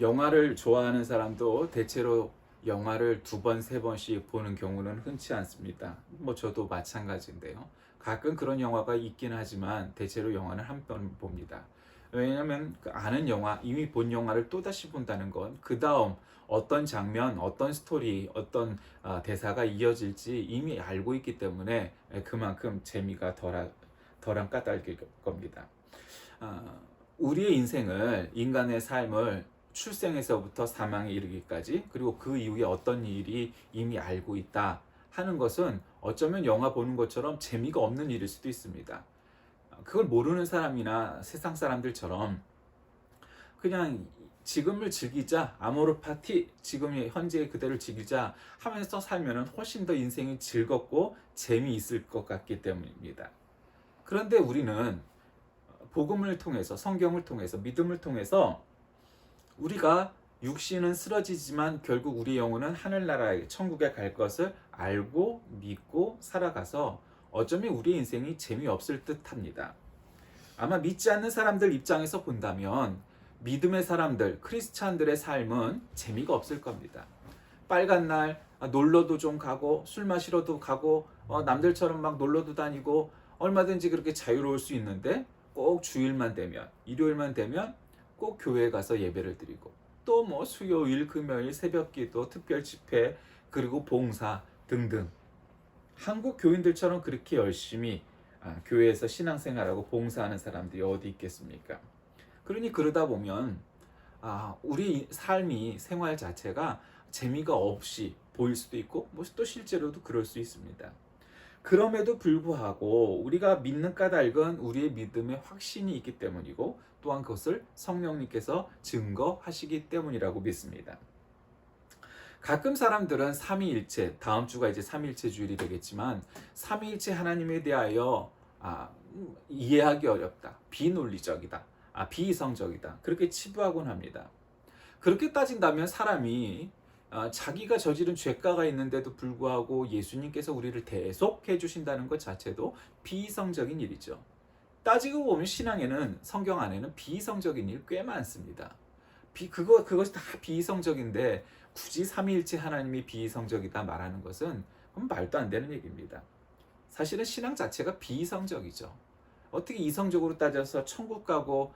영화를 좋아하는 사람도 대체로 영화를 두 번, 세 번씩 보는 경우는 흔치 않습니다. 뭐 저도 마찬가지인데요. 가끔 그런 영화가 있긴 하지만 대체로 영화는 한 번 봅니다. 왜냐하면 그 아는 영화, 이미 본 영화를 또다시 본다는 건 그 다음 어떤 장면, 어떤 스토리, 어떤 대사가 이어질지 이미 알고 있기 때문에 그만큼 재미가 덜한 까닭일 겁니다. 아, 우리의 인생을, 인간의 삶을 출생에서부터 사망에 이르기까지, 그리고 그 이후에 어떤 일이 이미 알고 있다 하는 것은 어쩌면 영화 보는 것처럼 재미가 없는 일일 수도 있습니다. 그걸 모르는 사람이나 세상 사람들처럼 그냥 지금을 즐기자, 아모르 파티, 지금의 현재 그대로 즐기자 하면서 살면은 훨씬 더 인생이 즐겁고 재미있을 것 같기 때문입니다. 그런데 우리는 복음을 통해서, 성경을 통해서, 믿음을 통해서 우리가 육신은 쓰러지지만 결국 우리 영혼은 하늘나라에, 천국에 갈 것을 알고 믿고 살아가서 어쩌면 우리 인생이 재미없을 듯 합니다. 아마 믿지 않는 사람들 입장에서 본다면 믿음의 사람들, 크리스찬들의 삶은 재미가 없을 겁니다. 빨간 날 놀러도 좀 가고 술 마시러도 가고 남들처럼 막 놀러도 다니고 얼마든지 그렇게 자유로울 수 있는데 꼭 주일만 되면, 일요일만 되면 꼭 교회에 가서 예배를 드리고 또 뭐 수요일, 금요일 새벽기도, 특별 집회, 그리고 봉사 등등 한국 교인들처럼 그렇게 열심히 교회에서 신앙생활하고 봉사하는 사람들이 어디 있겠습니까? 그러니 그러다 보면 우리 삶이, 생활 자체가 재미가 없이 보일 수도 있고 뭐 또 실제로도 그럴 수 있습니다. 그럼에도 불구하고 우리가 믿는 까닭은 우리의 믿음에 확신이 있기 때문이고 또한 그것을 성령님께서 증거하시기 때문이라고 믿습니다. 가끔 사람들은 삼위일체, 다음 주가 이제 삼위일체 주일이 되겠지만 삼위일체 하나님에 대하여 이해하기 어렵다, 비논리적이다, 비이성적이다 그렇게 치부하곤 합니다. 그렇게 따진다면 사람이 자기가 저지른 죄가가 있는데도 불구하고 예수님께서 우리를 대속해 주신다는 것 자체도 비이성적인 일이죠. 따지고 보면 신앙에는, 성경 안에는 비이성적인 일 꽤 많습니다. 그것이 다 비이성적인데 굳이 삼위일체 하나님이 비이성적이다 말하는 것은 그건 말도 안 되는 얘기입니다. 사실은 신앙 자체가 비이성적이죠. 어떻게 이성적으로 따져서 천국 가고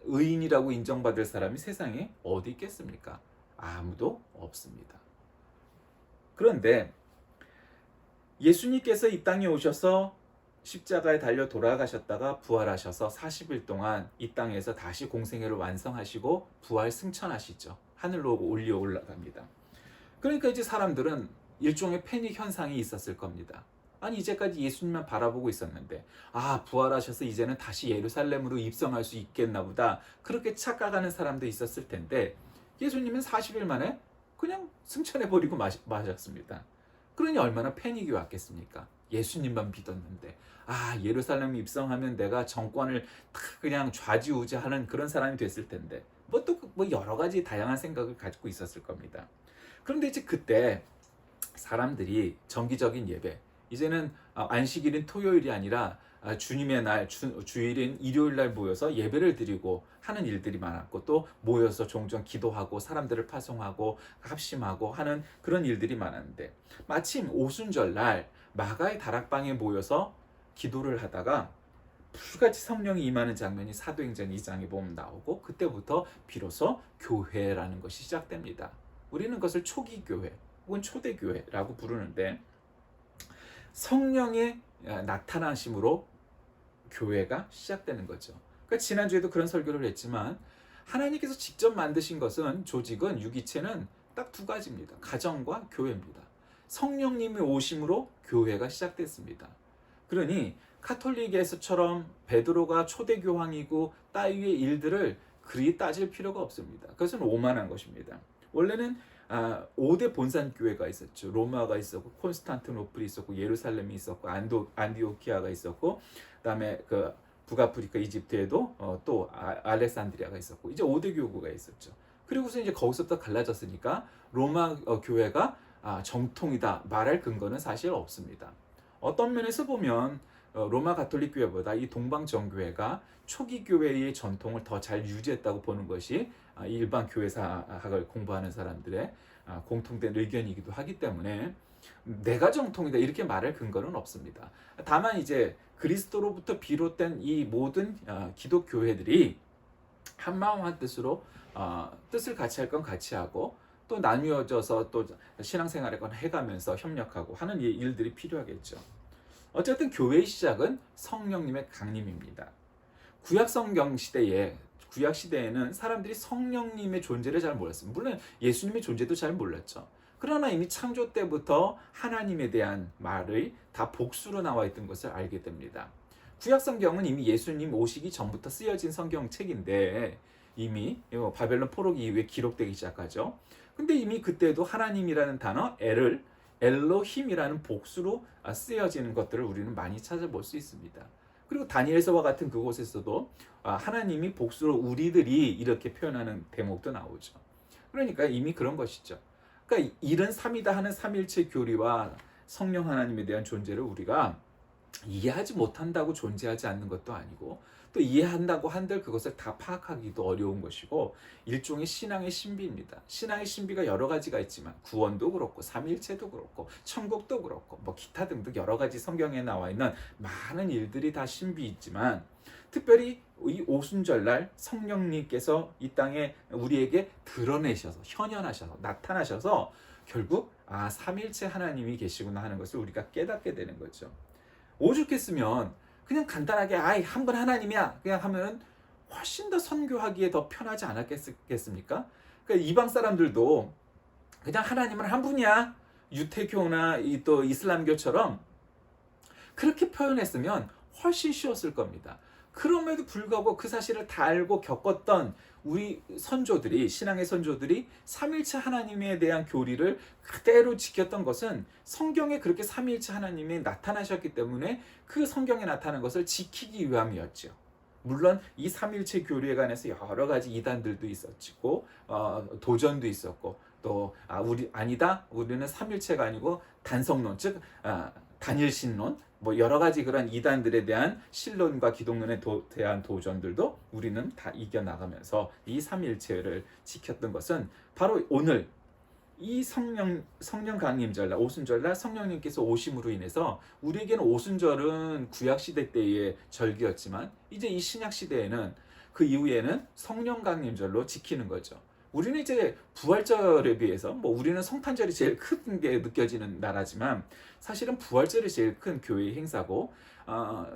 의인이라고 인정받을 사람이 세상에 어디 있겠습니까? 아무도 없습니다. 그런데 예수님께서 이 땅에 오셔서 십자가에 달려 돌아가셨다가 부활하셔서 40일 동안 이 땅에서 다시 공생애를 완성하시고 부활 승천하시죠. 하늘로 올라갑니다. 그러니까 이제 사람들은 일종의 패닉 현상이 있었을 겁니다. 아니 이제까지 예수님만 바라보고 있었는데 부활하셔서 이제는 다시 예루살렘으로 입성할 수 있겠나 보다 그렇게 착각하는 사람도 있었을 텐데 예수님은 40일 만에 그냥 승천해버리고 마셨습니다. 그러니 얼마나 패닉이 왔겠습니까? 예수님만 믿었는데 예루살렘 입성하면 내가 정권을 그냥 좌지우지하는 그런 사람이 됐을 텐데 뭐 여러 가지 다양한 생각을 가지고 있었을 겁니다. 그런데 이제 그때 사람들이 정기적인 예배, 이제는 안식일인 토요일이 아니라 주님의 날, 주일인 일요일 날 모여서 예배를 드리고 하는 일들이 많았고 또 모여서 종종 기도하고 사람들을 파송하고 합심하고 하는 그런 일들이 많았는데 마침 오순절 날 마가의 다락방에 모여서 기도를 하다가 불같이 성령이 임하는 장면이 사도행전 2장에 보면 나오고 그때부터 비로소 교회라는 것이 시작됩니다. 우리는 그것을 초기 교회 혹은 초대 교회라고 부르는데 성령의 나타나심으로 교회가 시작되는 거죠. 그러니까 지난주에도 그런 설교를 했지만 하나님께서 직접 만드신 것은, 조직은, 유기체는 딱 두 가지입니다. 가정과 교회입니다. 성령님의 오심으로 교회가 시작됐습니다. 그러니 카톨릭에서처럼 베드로가 초대 교황이고 따위의 일들을 그리 따질 필요가 없습니다. 그것은 오만한 것입니다. 원래는 5대 본산 교회가 있었죠. 로마가 있었고 콘스탄티노플이 있었고 예루살렘이 있었고 안디오키아가 있었고 그다음에 그 북아프리카 이집트에도 또 알렉산드리아가 있었고 이제 5대 교구가 있었죠. 그리고서 이제 거기서부터 갈라졌으니까 로마 교회가 정통이다 말할 근거는 사실 없습니다. 어떤 면에서 보면 로마 가톨릭 교회보다 이 동방 정교회가 초기 교회의 전통을 더 잘 유지했다고 보는 것이 일반 교회사학을 공부하는 사람들의 공통된 의견이기도 하기 때문에 내가 정통이다 이렇게 말할 근거는 없습니다. 다만 이제 그리스도로부터 비롯된 이 모든 기독교회들이 한마음 한뜻으로 뜻을 같이 할 건 같이 하고 또 나뉘어져서 또 신앙생활을 해가면서 협력하고 하는 일들이 필요하겠죠. 어쨌든 교회의 시작은 성령님의 강림입니다. 구약 시대에는 사람들이 성령님의 존재를 잘 몰랐습니다. 물론 예수님의 존재도 잘 몰랐죠. 그러나 이미 창조 때부터 하나님에 대한 말이 다 복수로 나와 있던 것을 알게 됩니다. 구약 성경은 이미 예수님 오시기 전부터 쓰여진 성경책인데 이미 바벨론 포로기 이후에 기록되기 시작하죠. 근데 이미 그때도 하나님이라는 단어 엘로힘이라는 복수로 쓰여지는 것들을 우리는 많이 찾아볼 수 있습니다. 그리고 다니엘서와 같은 그곳에서도 하나님이 복수로 우리들이 이렇게 표현하는 대목도 나오죠. 그러니까 이미 그런 것이죠. 그러니까 일은 삼이다 하는 삼일체 교리와 성령 하나님에 대한 존재를 우리가 이해하지 못한다고 존재하지 않는 것도 아니고 또 이해한다고 한들 그것을 다 파악하기도 어려운 것이고 일종의 신앙의 신비입니다. 신앙의 신비가 여러 가지가 있지만 구원도 그렇고 삼일체도 그렇고 천국도 그렇고 뭐 기타 등등 여러 가지 성경에 나와 있는 많은 일들이 다 신비 있지만 특별히 이 오순절날 성령님께서 이 땅에 우리에게 드러내셔서 현현하셔서 나타나셔서 결국 삼일체 하나님이 계시구나 하는 것을 우리가 깨닫게 되는 거죠. 오죽했으면 그냥 간단하게 한 분 하나님이야 그냥 하면은 훨씬 더 선교하기에 더 편하지 않았겠습니까? 그러니까 이방 사람들도 그냥 하나님은 한 분이야 유태교나 또 이슬람교처럼 그렇게 표현했으면 훨씬 쉬웠을 겁니다. 그럼에도 불구하고 그 사실을 다 알고 겪었던 우리 선조들이 신앙의 선조들이 삼일체 하나님에 대한 교리를 그대로 지켰던 것은 성경에 그렇게 삼일체 하나님이 나타나셨기 때문에 그 성경에 나타난 것을 지키기 위함이었죠. 물론 이 삼일체 교리에 관해서 여러 가지 이단들도 있었고 도전도 있었고 또 우리는 삼일체가 아니고 단성론 즉 단일신론 뭐 여러 가지 그런 이단들에 대한 신론과 기독론에 대한 도전들도 우리는 다 이겨나가면서 이 삼일체를 지켰던 것은 바로 오늘 이 성령 강림절날 오순절날 성령님께서 오심으로 인해서 우리에게는 오순절은 구약시대 때의 절기였지만 이제 이 신약시대에는 그 이후에는 성령 강림절로 지키는 거죠. 우리는 이제 부활절에 비해서 우리는 성탄절이 제일 큰 게 느껴지는 나라지만 사실은 부활절이 제일 큰 교회의 행사고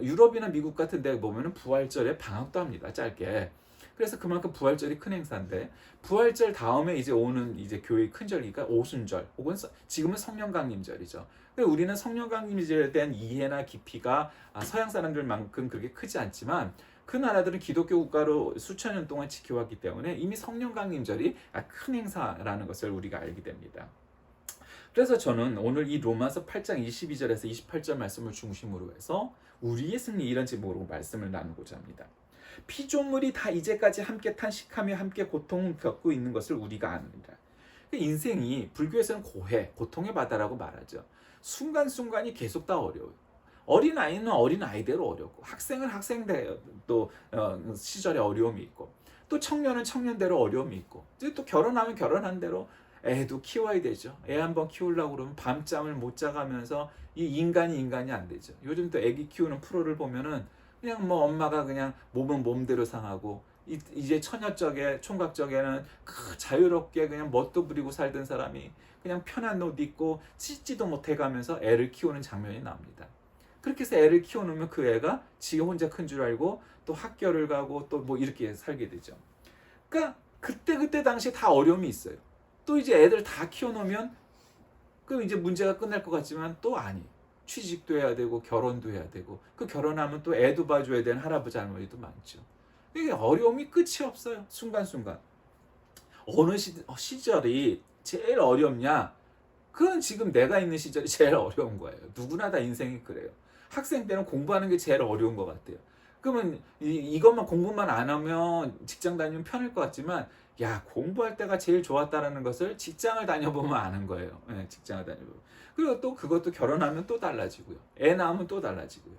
유럽이나 미국 같은 데 보면은 부활절에 방학도 합니다. 짧게. 그래서 그만큼 부활절이 큰 행사인데 부활절 다음에 이제 오는 이제 교회의 큰 절기가 오순절 혹은 지금은 성령강림절이죠. 우리는 성령강림절에 대한 이해나 깊이가 서양 사람들만큼 그렇게 크지 않지만 그 나라들은 기독교 국가로 수천 년 동안 지켜왔기 때문에 이미 성령강림절이 큰 행사라는 것을 우리가 알게 됩니다. 그래서 저는 오늘 이 로마서 8장 22절에서 28절 말씀을 중심으로 해서 우리의 승리 이런 제목으로 말씀을 나누고자 합니다. 피조물이 다 이제까지 함께 탄식하며 함께 고통을 겪고 있는 것을 우리가 압니다. 인생이 불교에서는 고통의 바다라고 말하죠. 순간순간이 계속 다 어려워요. 어린아이는 어린아이대로 어렵고 학생은 학생대로 또 시절에 어려움이 있고 또 청년은 청년대로 어려움이 있고 또 결혼하면 결혼한 대로 애도 키워야 되죠. 애 한번 키우려고 그러면 밤잠을 못 자가면서 이 인간이 안 되죠. 요즘 또 애기 키우는 프로를 보면은 그냥 엄마가 그냥 몸은 몸대로 상하고 이제 처녀적에 총각적에는 자유롭게 그냥 멋도 부리고 살던 사람이 그냥 편한 옷 입고 씻지도 못해가면서 애를 키우는 장면이 나옵니다. 그렇게 해서 애를 키워놓으면 그 애가 지 혼자 큰 줄 알고 또 학교를 가고 또 이렇게 살게 되죠. 그러니까 그때 당시에 다 어려움이 있어요. 또 이제 애들 다 키워놓으면 그 이제 문제가 끝날 것 같지만 또 아니. 취직도 해야 되고 결혼도 해야 되고 그 결혼하면 또 애도 봐줘야 되는 할아버지 할머니도 많죠. 이게 어려움이 끝이 없어요. 순간순간. 어느 시절이 제일 어렵냐? 그건 지금 내가 있는 시절이 제일 어려운 거예요. 누구나 다 인생이 그래요. 학생 때는 공부하는 게 제일 어려운 것 같아요. 그러면 이것만 공부만 안 하면 직장 다니면 편할 것 같지만 공부할 때가 제일 좋았다라는 것을 직장을 다녀보면 아는 거예요. 직장을 다녀보면. 그리고 또 그것도 결혼하면 또 달라지고요. 애 낳으면 또 달라지고요.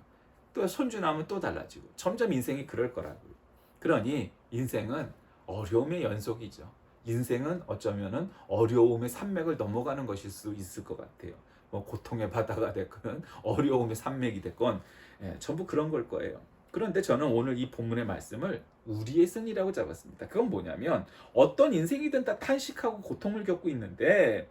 또 손주 낳으면 또 달라지고 점점 인생이 그럴 거라고요. 그러니 인생은 어려움의 연속이죠. 인생은 어쩌면은 어려움의 산맥을 넘어가는 것일 수 있을 것 같아요. 뭐 고통의 바다가 됐건 어려움의 산맥이 됐건 전부 그런 걸 거예요. 그런데 저는 오늘 이 본문의 말씀을 우리의 승리라고 잡았습니다. 그건 뭐냐면 어떤 인생이든 다 탄식하고 고통을 겪고 있는데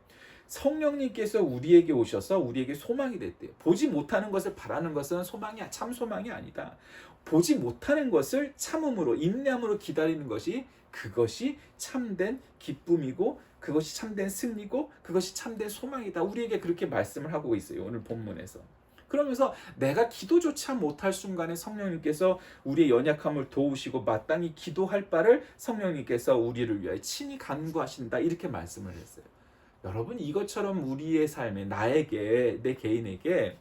성령님께서 우리에게 오셔서 우리에게 소망이 됐대요. 보지 못하는 것을 바라는 것은 참 소망이 아니다. 보지 못하는 것을 참음으로 인내함으로 기다리는 것이 그것이 참된 기쁨이고 그것이 참된 승리고 그것이 참된 소망이다. 우리에게 그렇게 말씀을 하고 있어요. 오늘 본문에서. 그러면서 내가 기도조차 못할 순간에 성령님께서 우리의 연약함을 도우시고 마땅히 기도할 바를 성령님께서 우리를 위하여 친히 간구하신다. 이렇게 말씀을 했어요. 여러분 이것처럼 우리의 삶에 나에게 내 개인에게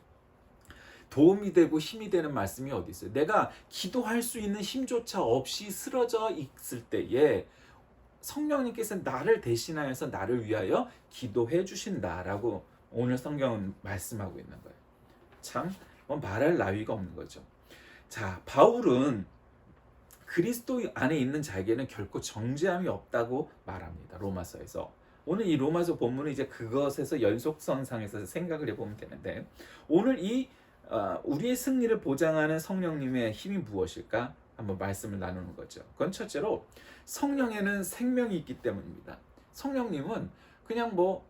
도움이 되고 힘이 되는 말씀이 어디 있어요? 내가 기도할 수 있는 힘조차 없이 쓰러져 있을 때에 성령님께서 나를 대신하여서 나를 위하여 기도해 주신다라고 오늘 성경은 말씀하고 있는 거예요. 참 말할 나위가 없는 거죠. 자, 바울은 그리스도 안에 있는 자에게는 결코 정죄함이 없다고 말합니다. 로마서에서. 오늘 이 로마서 본문은 이제 그것에서 연속선상에서 생각을 해보면 되는데 오늘 이 우리의 승리를 보장하는 성령님의 힘이 무엇일까? 한번 말씀을 나누는 거죠. 그건 첫째로 성령에는 생명이 있기 때문입니다. 성령님은 그냥 뭐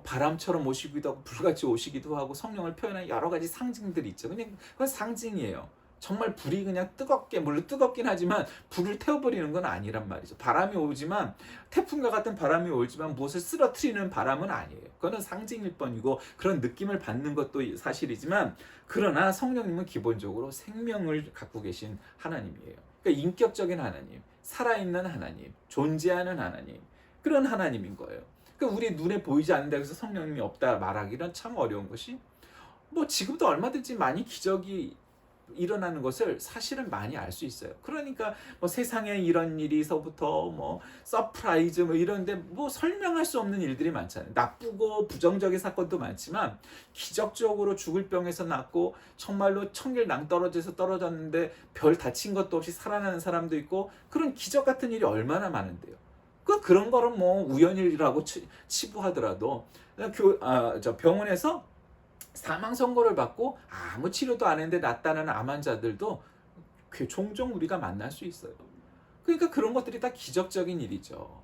바람처럼 오시기도 하고 불같이 오시기도 하고 성령을 표현하는 여러 가지 상징들이 있죠. 그냥 그건 상징이에요. 정말 불이 그냥 뜨겁게, 물론 뜨겁긴 하지만 불을 태워버리는 건 아니란 말이죠. 바람이 오지만 태풍과 같은 바람이 오지만 무엇을 쓰러뜨리는 바람은 아니에요. 그거는 상징일 뿐이고 그런 느낌을 받는 것도 사실이지만 그러나 성령님은 기본적으로 생명을 갖고 계신 하나님이에요. 그러니까 인격적인 하나님, 살아있는 하나님, 존재하는 하나님, 그런 하나님인 거예요. 그러니까 우리 눈에 보이지 않는다 해서 성령님이 없다 말하기는 참 어려운 것이 지금도 얼마든지 많이 기적이 일어나는 것을 사실은 많이 알 수 있어요. 그러니까 세상에 이런 일이서부터 서프라이즈 이런데 설명할 수 없는 일들이 많잖아요. 나쁘고 부정적인 사건도 많지만 기적적으로 죽을 병에서 낫고 정말로 천길 낭떠러지에서 떨어졌는데 별 다친 것도 없이 살아나는 사람도 있고 그런 기적 같은 일이 얼마나 많은데요. 그런 거는 우연이라고 치부하더라도 병원에서 사망 선고를 받고 아무 치료도 안 했는데 낫다는 암 환자들도 종종 우리가 만날 수 있어요. 그러니까 그런 것들이 다 기적적인 일이죠.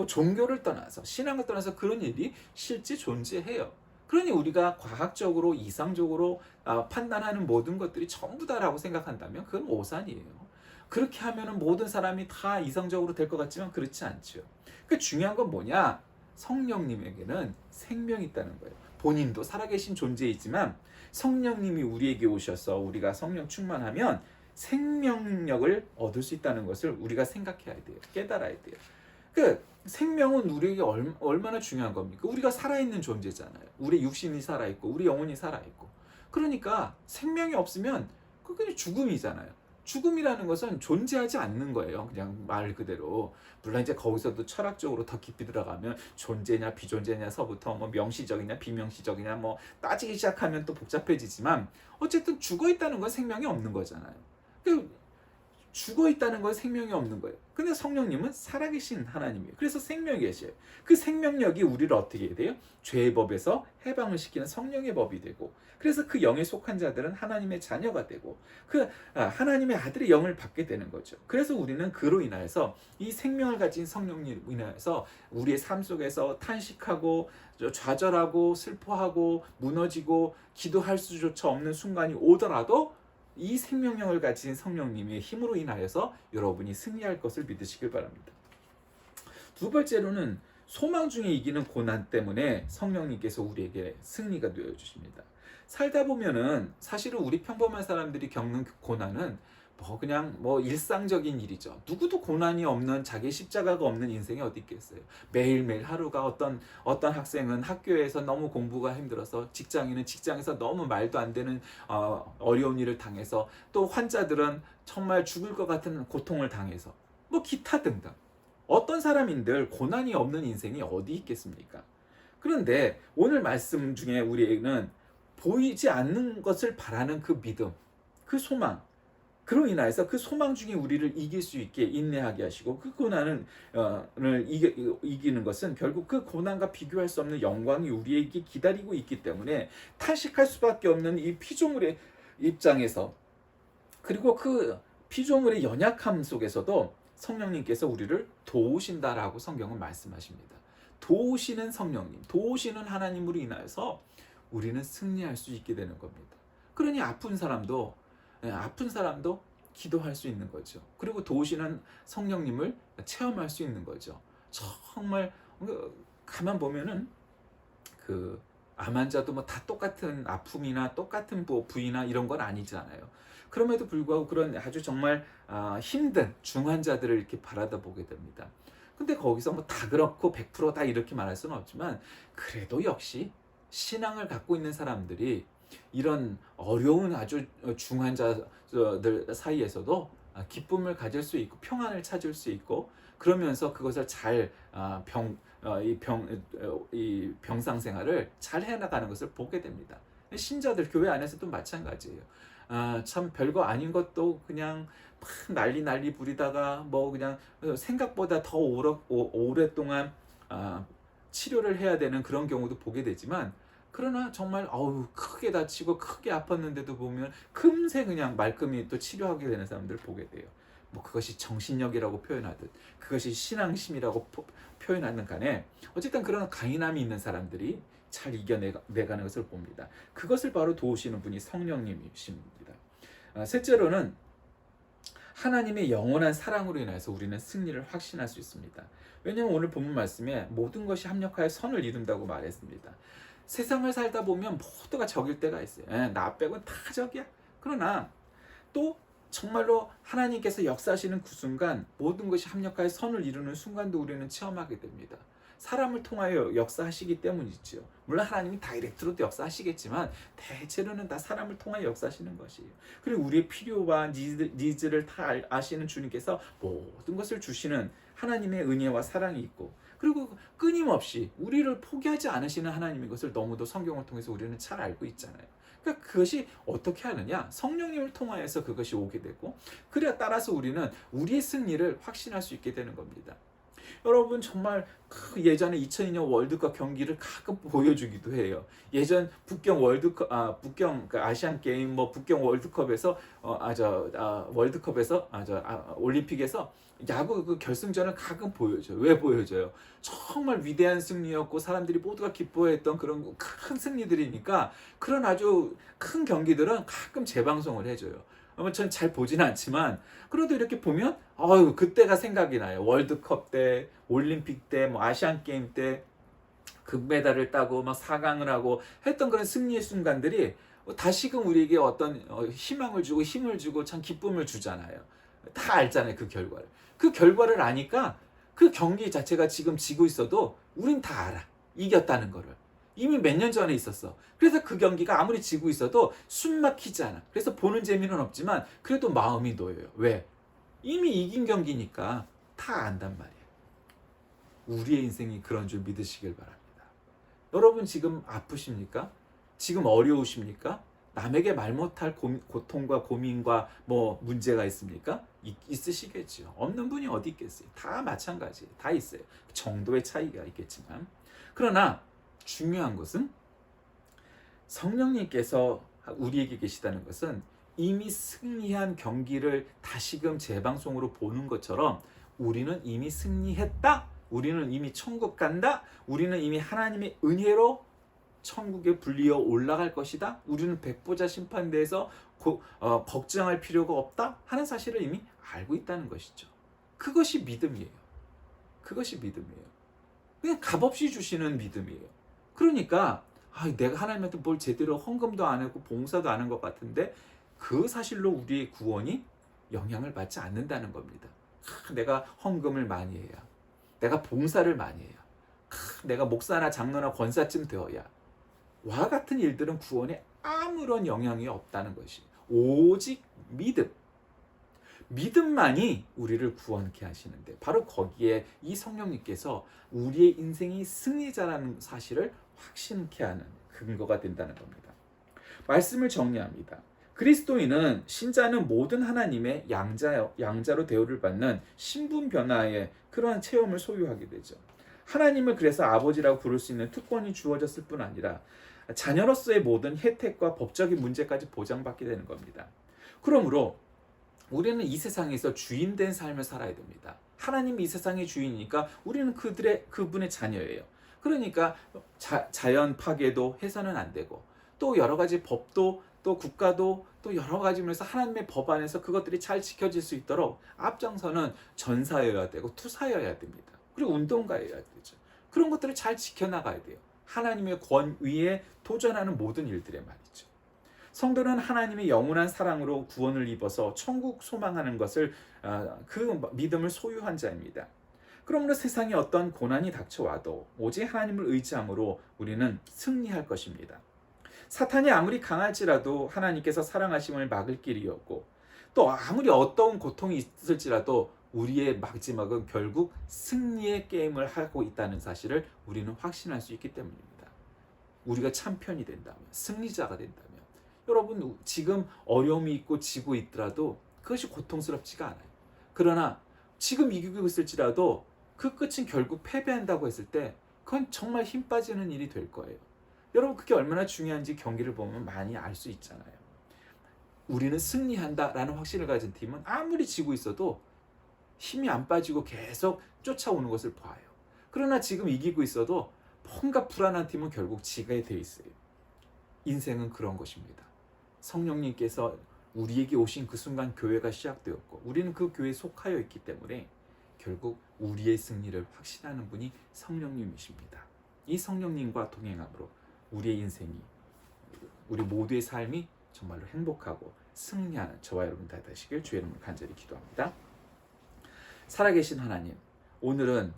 종교를 떠나서 신앙을 떠나서 그런 일이 실제 존재해요. 그러니 우리가 과학적으로 이상적으로 판단하는 모든 것들이 전부 다라고 생각한다면 그건 오산이에요. 그렇게 하면은 모든 사람이 다 이상적으로 될 것 같지만 그렇지 않죠. 그 중요한 건 뭐냐? 성령님에게는 생명이 있다는 거예요. 본인도 살아계신 존재이지만 성령님이 우리에게 오셔서 우리가 성령 충만하면 생명력을 얻을 수 있다는 것을 우리가 생각해야 돼요. 깨달아야 돼요. 그 생명은 우리에게 얼마나 중요한 겁니까? 우리가 살아있는 존재잖아요. 우리 육신이 살아있고 우리 영혼이 살아있고 그러니까 생명이 없으면 그게 죽음이잖아요. 죽음이라는 것은 존재하지 않는 거예요. 그냥 말 그대로. 물론 이제 거기서도 철학적으로 더 깊이 들어가면 존재냐 비존재냐서부터 명시적이냐 비명시적이냐 따지기 시작하면 또 복잡해지지만 어쨌든 죽어 있다는 건 생명이 없는 거잖아요. 죽어 있다는 건 생명이 없는 거예요. 근데 성령님은 살아계신 하나님이에요. 그래서 생명이 계셔요. 그 생명력이 우리를 어떻게 해야 돼요? 죄의 법에서 해방을 시키는 성령의 법이 되고 그래서 그 영에 속한 자들은 하나님의 자녀가 되고 하나님의 아들의 영을 받게 되는 거죠. 그래서 우리는 그로 인하여서 이 생명을 가진 성령님으로 인하여서 우리의 삶 속에서 탄식하고 좌절하고 슬퍼하고 무너지고 기도할 수조차 없는 순간이 오더라도 이 생명력을 가진 성령님의 힘으로 인하여서 여러분이 승리할 것을 믿으시길 바랍니다. 두 번째로는 소망 중에 이기는 고난 때문에 성령님께서 우리에게 승리가 되어 주십니다. 살다 보면은 사실은 우리 평범한 사람들이 겪는 고난은 그냥 일상적인 일이죠. 누구도 고난이 없는 자기 십자가가 없는 인생이 어디 있겠어요. 매일매일 하루가 어떤 학생은 학교에서 너무 공부가 힘들어서 직장인은 직장에서 너무 말도 안 되는 어려운 일을 당해서 또 환자들은 정말 죽을 것 같은 고통을 당해서 기타 등등 어떤 사람인들 고난이 없는 인생이 어디 있겠습니까? 그런데 오늘 말씀 중에 우리에게는 보이지 않는 것을 바라는 그 믿음 그 소망, 그로 인하여서 그 소망 중에 우리를 이길 수 있게 인내하게 하시고, 그 고난을 이기는 것은 결국 그 고난과 비교할 수 없는 영광이 우리에게 기다리고 있기 때문에 탄식할 수밖에 없는 이 피조물의 입장에서, 그리고 그 피조물의 연약함 속에서도 성령님께서 우리를 도우신다라고 성경은 말씀하십니다. 도우시는 성령님, 도우시는 하나님으로 인하여서 우리는 승리할 수 있게 되는 겁니다. 그러니 아픈 사람도 기도할 수 있는 거죠. 그리고 도우시는 성령님을 체험할 수 있는 거죠. 정말 가만 보면은 그 암 환자도 뭐 다 똑같은 아픔이나 똑같은 부위나 이런 건 아니잖아요. 그럼에도 불구하고 그런 아주 정말 힘든 중환자들을 이렇게 바라다 보게 됩니다. 근데 거기서 뭐 다 그렇고 100%다 이렇게 말할 수는 없지만, 그래도 역시 신앙을 갖고 있는 사람들이 이런 어려운 아주 중환자들 사이에서도 기쁨을 가질 수 있고 평안을 찾을 수 있고, 그러면서 그것을 잘 이 병상 생활을 잘 해나가는 것을 보게 됩니다. 신자들 교회 안에서도 마찬가지예요. 참 별거 아닌 것도 그냥 막 난리 부리다가 뭐 그냥 생각보다 더 오랫동안 치료를 해야 되는 그런 경우도 보게 되지만, 그러나 정말 크게 다치고 크게 아팠는데도 보면 금세 그냥 말끔히 또 치료하게 되는 사람들을 보게 돼요. 뭐 그것이 정신력이라고 표현하든 그것이 신앙심이라고 표현하는 간에 어쨌든 그런 강인함이 있는 사람들이 잘 이겨내가는 것을 봅니다. 그것을 바로 도우시는 분이 성령님이십니다. 셋째로는 하나님의 영원한 사랑으로 인해서 우리는 승리를 확신할 수 있습니다. 왜냐하면 오늘 본문 말씀에 모든 것이 합력하여 선을 이룬다고 말했습니다. 세상을 살다 보면 모두가 적일 때가 있어요. 나 빼고는 다 적이야. 그러나 또 정말로 하나님께서 역사하시는 그 순간 모든 것이 합력하여 선을 이루는 순간도 우리는 체험하게 됩니다. 사람을 통하여 역사하시기 때문이죠. 물론 하나님이 다이렉트로도 역사하시겠지만 대체로는 다 사람을 통하여 역사하시는 것이에요. 그리고 우리의 필요와 니즈를 다 아시는 주님께서 모든 것을 주시는 하나님의 은혜와 사랑이 있고, 그리고 끊임없이 우리를 포기하지 않으시는 하나님인 것을 너무도 성경을 통해서 우리는 잘 알고 있잖아요. 그러니까 그것이 어떻게 하느냐? 성령님을 통하여서 그것이 오게 되고, 그래 따라서 우리는 우리의 승리를 확신할 수 있게 되는 겁니다. 여러분 정말 예전에 2002년 월드컵 경기를 가끔 보여주기도 해요. 예전 북경 아시안 게임 북경 월드컵에서 올림픽에서 야구 그 결승전을 가끔 보여줘요. 왜 보여줘요? 정말 위대한 승리였고 사람들이 모두가 기뻐했던 그런 큰 승리들이니까 그런 아주 큰 경기들은 가끔 재방송을 해줘요. 전 잘 보지는 않지만 그래도 이렇게 보면 그때가 생각이 나요. 월드컵 때, 올림픽 때, 아시안 게임 때 금메달을 따고 4강을 하고 했던 그런 승리의 순간들이 다시금 우리에게 어떤 희망을 주고 힘을 주고 참 기쁨을 주잖아요. 다 알잖아요. 그 결과를 아니까 그 경기 자체가 지금 지고 있어도 우린 다 알아. 이겼다는 거를. 이미 몇 년 전에 있었어. 그래서 그 경기가 아무리 지고 있어도 숨 막히지 않아. 그래서 보는 재미는 없지만 그래도 마음이 놓여요. 왜? 이미 이긴 경기니까 다 안단 말이에요. 우리의 인생이 그런 줄 믿으시길 바랍니다. 여러분 지금 아프십니까? 지금 어려우십니까? 남에게 말 못할 고통과 고민과 문제가 있습니까? 있으시겠죠. 없는 분이 어디 있겠어요. 다 마찬가지예요. 다 있어요. 정도의 차이가 있겠지만. 그러나 중요한 것은 성령님께서 우리에게 계시다는 것은 이미 승리한 경기를 다시금 재방송으로 보는 것처럼 우리는 이미 승리했다. 우리는 이미 천국 간다. 우리는 이미 하나님의 은혜로 천국에 불리어 올라갈 것이다. 우리는 백보자 심판대에서 걱정할 필요가 없다 하는 사실을 이미 알고 있다는 것이죠. 그것이 믿음이에요. 그냥 값없이 주시는 믿음이에요. 그러니까 내가 하나님한테 뭘 제대로 헌금도 안 하고 봉사도 안 한 것 같은데 그 사실로 우리의 구원이 영향을 받지 않는다는 겁니다. 내가 헌금을 많이 해야, 내가 봉사를 많이 해야, 내가 목사나 장로나 권사쯤 되어야 와 같은 일들은 구원에 아무런 영향이 없다는 것이 오직 믿음만이 우리를 구원케 하시는데 바로 거기에 이 성령님께서 우리의 인생이 승리자라는 사실을 확신케 하는 근거가 된다는 겁니다. 말씀을 정리합니다. 그리스도인은 신자는 모든 하나님의 양자로 대우를 받는 신분 변화의 그러한 체험을 소유하게 되죠. 하나님을 그래서 아버지라고 부를 수 있는 특권이 주어졌을 뿐 아니라 자녀로서의 모든 혜택과 법적인 문제까지 보장받게 되는 겁니다. 그러므로 우리는 이 세상에서 주인된 삶을 살아야 됩니다. 하나님이 이 세상의 주인이니까 우리는 그분의 자녀예요. 그러니까 자연 파괴도 해서는 안 되고, 또 여러 가지 법도, 또 국가도, 또 여러 가지 면에서 하나님의 법 안에서 그것들이 잘 지켜질 수 있도록 앞장서는 전사여야 되고 투사여야 됩니다. 그리고 운동가여야 되죠. 그런 것들을 잘 지켜나가야 돼요. 하나님의 권위에 도전하는 모든 일들에 말이죠. 성도는 하나님의 영원한 사랑으로 구원을 입어서 천국 소망하는 것을 그 믿음을 소유한 자입니다. 그러므로 세상에 어떤 고난이 닥쳐와도 오직 하나님을 의지함으로 우리는 승리할 것입니다. 사탄이 아무리 강할지라도 하나님께서 사랑하심을 막을 길이 없고, 또 아무리 어떠한 고통이 있을지라도 우리의 마지막은 결국 승리의 게임을 하고 있다는 사실을 우리는 확신할 수 있기 때문입니다. 우리가 참편이 된다면, 승리자가 된다면, 여러분 지금 어려움이 있고 지고 있더라도 그것이 고통스럽지가 않아요. 그러나 지금 이기고 있을지라도 그 끝은 결국 패배한다고 했을 때 그건 정말 힘 빠지는 일이 될 거예요. 여러분 그게 얼마나 중요한지 경기를 보면 많이 알 수 있잖아요. 우리는 승리한다라는 확신을 가진 팀은 아무리 지고 있어도 힘이 안 빠지고 계속 쫓아오는 것을 봐요. 그러나 지금 이기고 있어도 뭔가 불안한 팀은 결국 지게 돼 있어요. 인생은 그런 것입니다. 성령님께서 우리에게 오신 그 순간 교회가 시작되었고 우리는 그 교회에 속하여 있기 때문에 결국 우리의 승리를 확신하는 분이 성령님이십니다. 이 성령님과 동행함으로 우리의 인생이, 우리 모두의 삶이 정말로 행복하고 승리하는 저와 여러분 다 되시길 주의 이름으로 간절히 기도합니다. 살아계신 하나님, 오늘은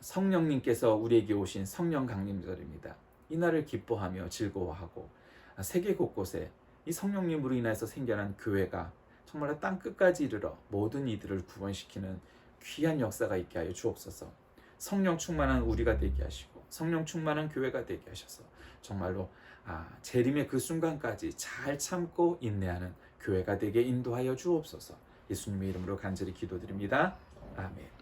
성령님께서 우리에게 오신 성령 강림절입니다. 이 날을 기뻐하며 즐거워하고 세계 곳곳에 이 성령님으로 인해서 생겨난 교회가 정말 땅 끝까지 이르러 모든 이들을 구원시키는 귀한 역사가 있게 하여 주옵소서. 성령 충만한 우리가 되게 하시고 성령 충만한 교회가 되게 하셔서 정말로 재림의 그 순간까지 잘 참고 인내하는 교회가 되게 인도하여 주옵소서. 예수님의 이름으로 간절히 기도드립니다. 아멘.